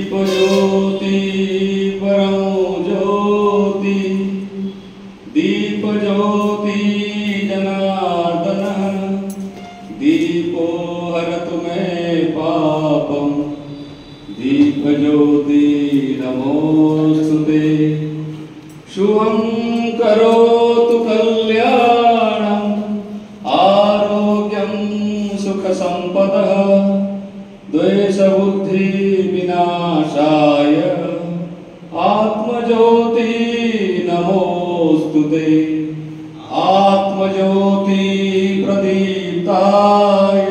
दीप ज्योति परमो ज्योति दीप ज्योति जनार्दन दीपो हरतु मे पापम दीप ज्योति नमोस्तुते शुभं करोतु कल्याणं आरोग्यं सुख संपदः द्वेष बुद्धि विनाशाय आत्मज्योति नमोस्तुते आत्मज्योति प्रदीप्ताय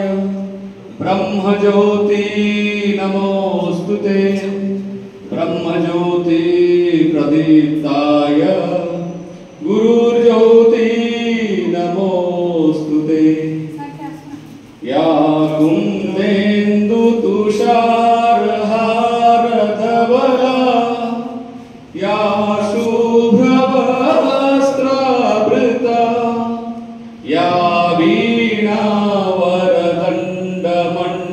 ब्रह्मज्योति नमोस्तुते ब्रह्मज्योति प्रदीप्ताय गुरुर्ज्योति नमोस्तुते या कुन्देन्दु तुषारहारधवला या शुभ्रवस्त्रावृता या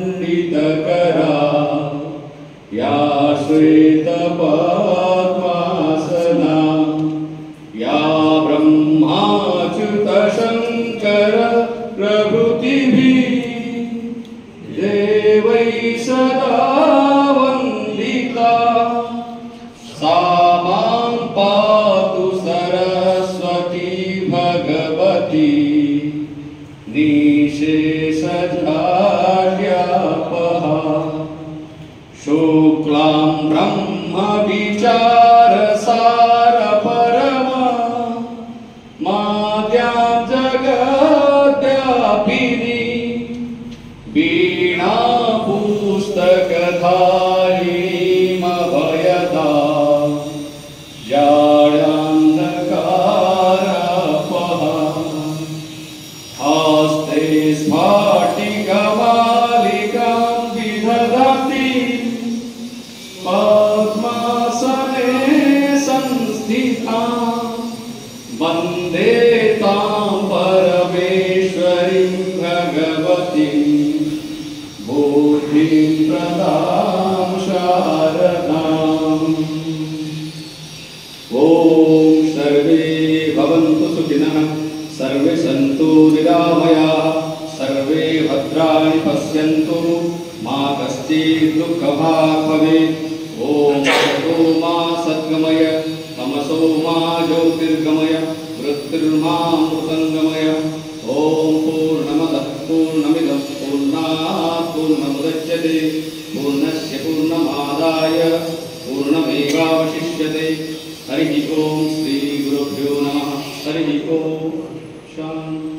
वीणावरदण्डमण्डितकरा या श्वेतपद्मासना या ब्रह्माच्युतशङ्कर प्रभृतिभिः देवैः सदा वन्दिता सा मां पातु सरस्वती भगवती निःशेषजाड्यापहा शुक्लां ब्रह्मविचारसारपरमा माद्यां जगद्व्यापिनी वीणा पुस्तकधारिणीमभयदा जाड्यान्धकारापहा हस्ते स्फाटिकमालिकां विदधती पद्मासने संस्थितां वन्दे तां परमेश्वरीं भगवतीं बुद्धिं प्रदां शारदाम् ॐ सर्वे भवन्तु सुखिनः सर्वे सन्तु निरामयाः सर्वे भद्राणि पश्यन्तु मा कश्चित् दुःखभाग् भवेत् ॐ सतो मा सद्गमय तमसो मा ज्योतिर्गमय मृत्युर्मामृतङ्गमय ॐ पूर्णमदः पूर्णमिदं पूर्णात् पूर्णमुदच्यते पूर्णस्य पूर्णमादाय पूर्णमेवावशिष्यते हरिः ॐ श्रीगुरुभ्यो नमः हरिः ॐ शान्ति।